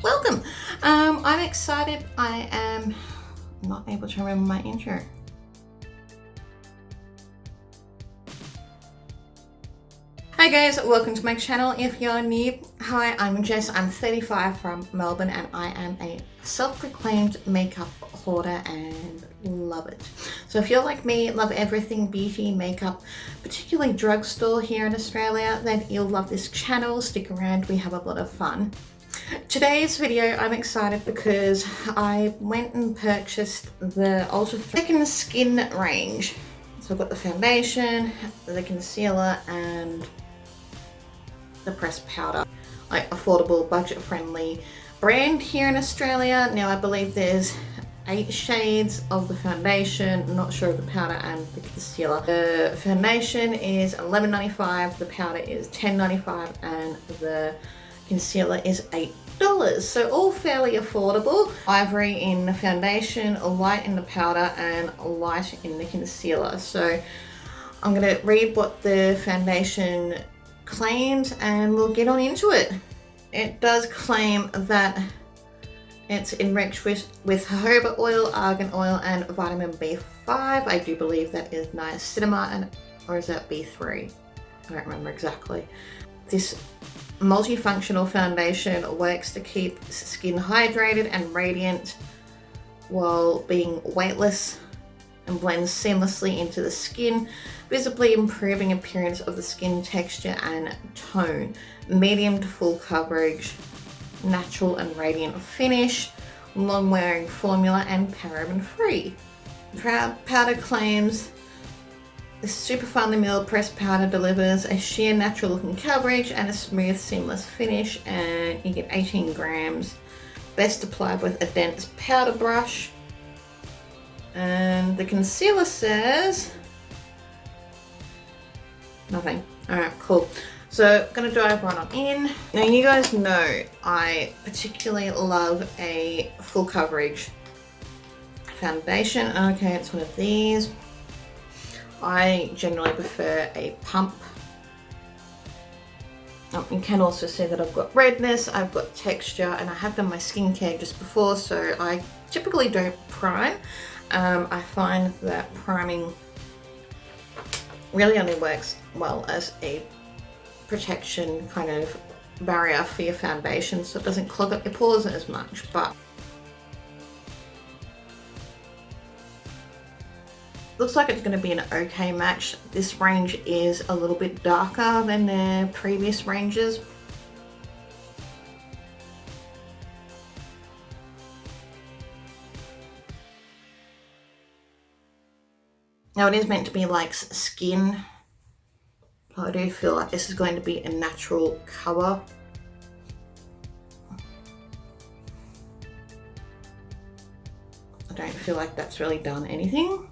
welcome. I'm excited. I am not able to remember my intro. Hi guys, welcome to my channel. If you're new, hi, I'm Jess. I'm 35 from Melbourne and I am a self-proclaimed makeup hoarder and love it. So if you're like me, love everything beauty, makeup, particularly drugstore here in Australia, then you'll love this channel. Stick around, we have a lot of fun. Today's video, I'm excited because I went and purchased the ULTA3 Skin range. So I've got the foundation, the concealer and the pressed powder. Like affordable, budget-friendly brand here in Australia. Now I believe there's 8 shades of the foundation. I'm not sure of the powder and the concealer. The foundation is $11.95, the powder is $10.95 and the concealer is $8. So all fairly affordable. Ivory in the foundation, light in the powder and light in the concealer. So I'm going to read what the foundation claims and we'll get on into it. It does claim that it's enriched with jojoba oil, argan oil and vitamin B5. I do believe that is niacinamide, or is that B3? I don't remember exactly. This multifunctional foundation works to keep skin hydrated and radiant while being weightless and blends seamlessly into the skin, visibly improving appearance of the skin texture and tone. Medium to full coverage, natural and radiant finish, long wearing formula and paraben free. Powder claims the super finely milled pressed powder delivers a sheer natural looking coverage and a smooth seamless finish, and you get 18 grams. Best applied with a dense powder brush. And the concealer says nothing. Alright, cool. So I'm gonna dive right on in. Now you guys know I particularly love a full coverage foundation. Okay, it's one of these. I generally prefer a pump. You can also see that I've got redness, I've got texture, and I have done my skincare just before, so I typically don't prime. I find that priming really only works well as a protection kind of barrier for your foundation, so it doesn't clog up your pores as much. But looks like it's going to be an okay match. This range is a little bit darker than the previous ranges. Now it is meant to be like skin, but I do feel like this is going to be a natural cover. I don't feel like that's really done anything.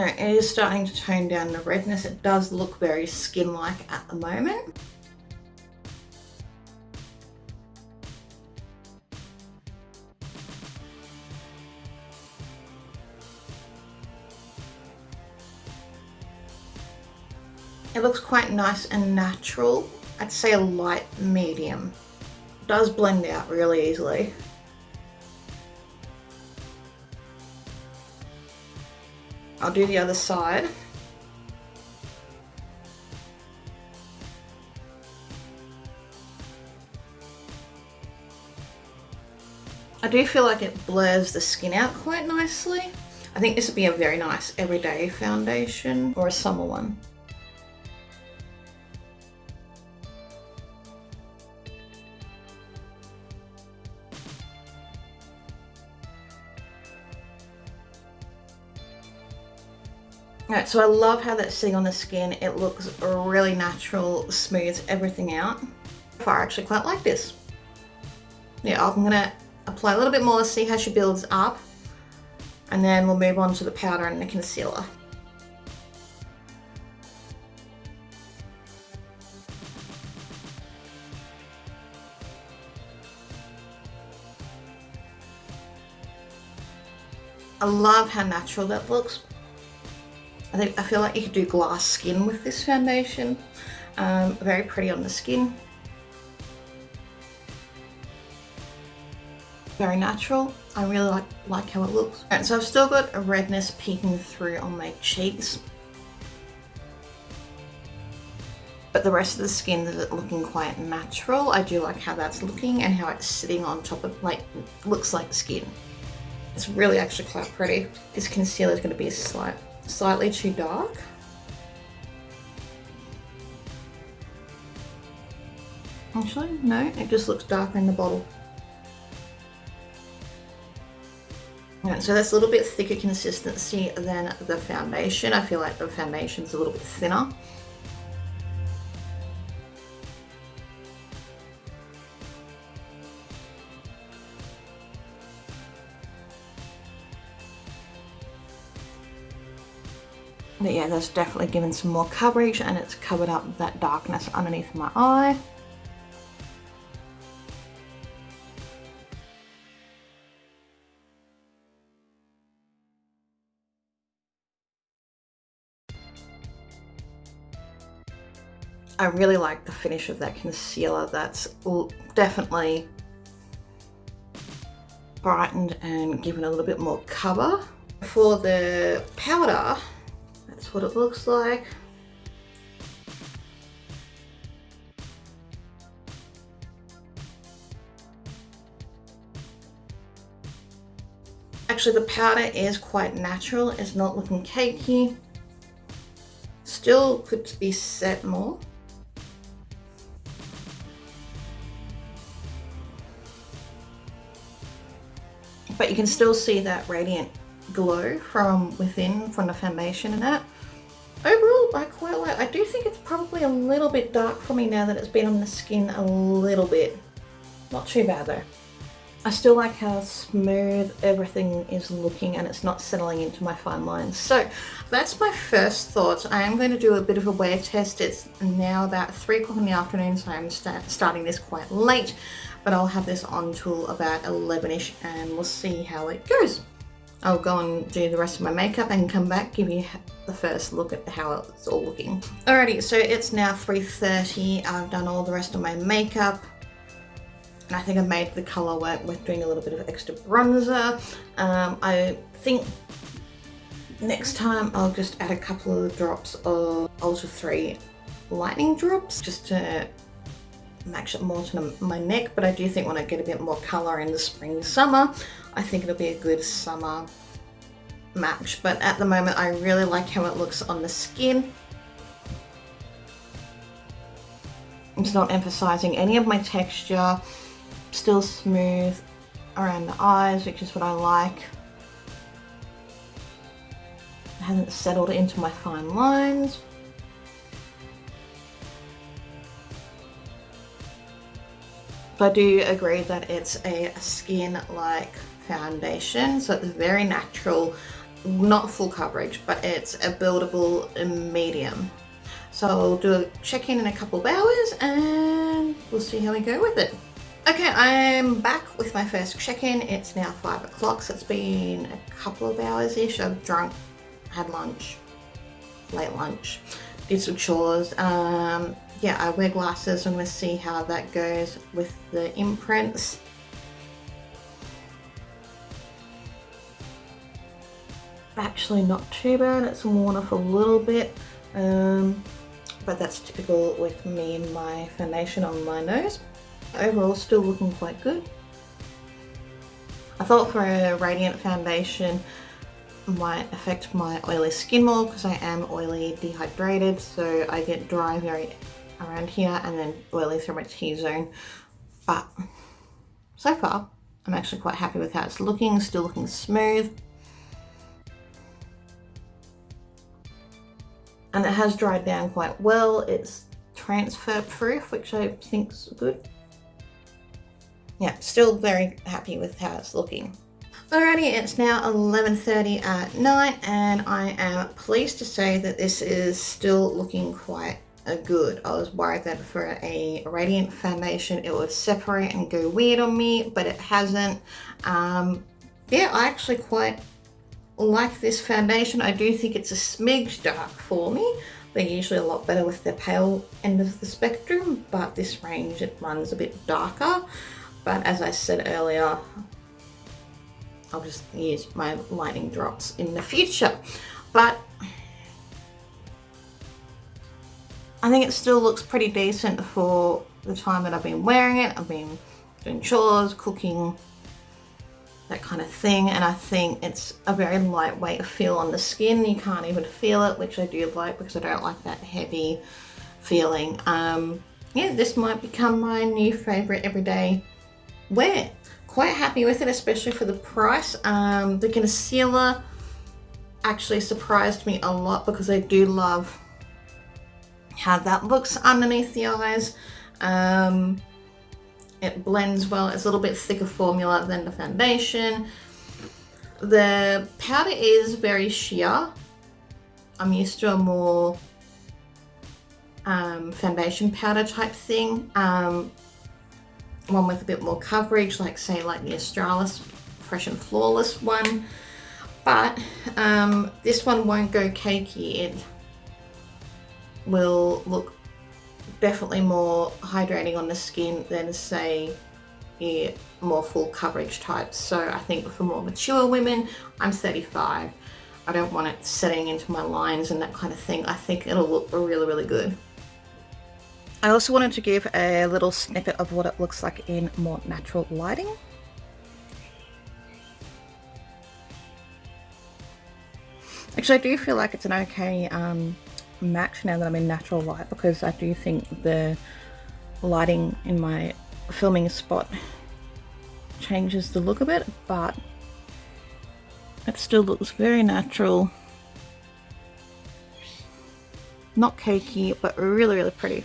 It is starting to tone down the redness. It does look very skin-like at the moment. It looks quite nice and natural. I'd say a light medium. It does blend out really easily. I'll do the other side. I do feel like it blurs the skin out quite nicely. I think this would be a very nice everyday foundation or a summer one. Alright, so I love how that's sitting on the skin. It looks really natural, smooths everything out. I actually quite like this. Yeah, I'm gonna apply a little bit more, see how she builds up, and then we'll move on to the powder and the concealer. I love how natural that looks. I feel like you could do glass skin with this foundation. Very pretty on the skin. Very natural. I really like how it looks. And so I've still got a redness peeking through on my cheeks. But the rest of the skin is looking quite natural. I do like how that's looking and how it's sitting on top of, like, looks like skin. It's really actually quite pretty. This concealer is going to be slightly too dark. Actually, no, it just looks darker in the bottle. Right, so that's a little bit thicker consistency than the foundation. I feel like the foundation's a little bit thinner. But yeah, that's definitely given some more coverage and it's covered up that darkness underneath my eye. I really like the finish of that concealer. That's definitely brightened and given a little bit more cover. For the powder, that's what it looks like. Actually, the powder is quite natural. It's not looking cakey. Still could be set more. But you can still see that radiant glow from within, from the foundation and that. Overall, I quite like. I do think it's probably a little bit dark for me now that it's been on the skin a little bit. Not too bad though. I still like how smooth everything is looking and it's not settling into my fine lines. So that's my first thoughts. I am going to do a bit of a wear test. It's now about 3 o'clock in the afternoon, so I'm starting this quite late, but I'll have this on till about 11ish and we'll see how it goes. I'll go and do the rest of my makeup and come back, give you the first look at how it's all looking. Alrighty, so it's now 3:30. I've done all the rest of my makeup. And I think I've made the colour work with doing a little bit of extra bronzer. I think next time I'll just add a couple of drops of ULTA3 lightning drops just to match it more to my neck. But I do think when I get a bit more colour in the spring, summer, I think it'll be a good summer match. But at the moment, I really like how it looks on the skin. It's not emphasising any of my texture. Still smooth around the eyes, which is what I like. It hasn't settled into my fine lines. But I do agree that it's a skin-like foundation, so it's very natural, not full coverage, but it's a buildable medium. So I'll do a check-in a couple of hours and we'll see how we go with it. Okay, I'm back with my first check-in. It's now 5 o'clock, so it's been a couple of hours-ish. I've drunk, had lunch, late lunch, did some chores. Yeah, I wear glasses. I'm going to see how that goes with the imprints. Actually not too bad. It's worn off a little bit, but that's typical with me and my foundation on my nose. Overall, still looking quite good. I thought for a radiant foundation might affect my oily skin more because I am oily dehydrated, so I get dry very around here and then oily through my T-zone. But so far, I'm actually quite happy with how it's looking, still looking smooth. And it has dried down quite well. It's transfer proof, which I think's good. Yeah, still very happy with how it's looking. Alrighty, it's now 11:30 at night and I am pleased to say that this is still looking quite good. I was worried that for a radiant foundation it would separate and go weird on me, but it hasn't. Yeah, I actually quite like this foundation. I do think it's a smidge dark for me. They're usually a lot better with the pale end of the spectrum, but this range, it runs a bit darker. But as I said earlier, I'll just use my lightning drops in the future. But I think it still looks pretty decent for the time that I've been wearing it. I've been doing chores, cooking, that kind of thing, and I think it's a very lightweight feel on the skin. You can't even feel it, which I do like because I don't like that heavy feeling. Yeah, this might become my new favorite everyday wear. Quite happy with it, especially for the price. The concealer actually surprised me a lot because I do love how that looks underneath the eyes. It blends well. It's a little bit thicker formula than the foundation. The powder is very sheer. I'm used to a more foundation powder type thing. One with a bit more coverage, like say like the Australis Fresh and Flawless one. But this one won't go cakey. It will look definitely more hydrating on the skin than say a more full coverage type. So I think for more mature women, I'm 35, I don't want it setting into my lines and that kind of thing. I think it'll look really, really good. I also wanted to give a little snippet of what it looks like in more natural lighting. Actually, I do feel like it's an okay match now that I'm in natural light, because I do think the lighting in my filming spot changes the look of it, but it still looks very natural. Not cakey, but really, really pretty.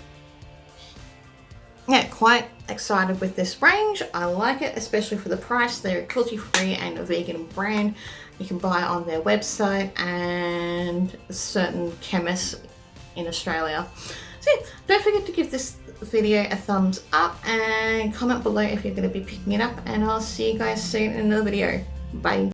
Yeah, quite excited with this range. I like it, especially for the price. They're a cruelty-free and a vegan brand. You can buy it on their website and certain chemists in Australia. So yeah, don't forget to give this video a thumbs up and comment below if you're going to be picking it up, and I'll see you guys soon in another video. Bye.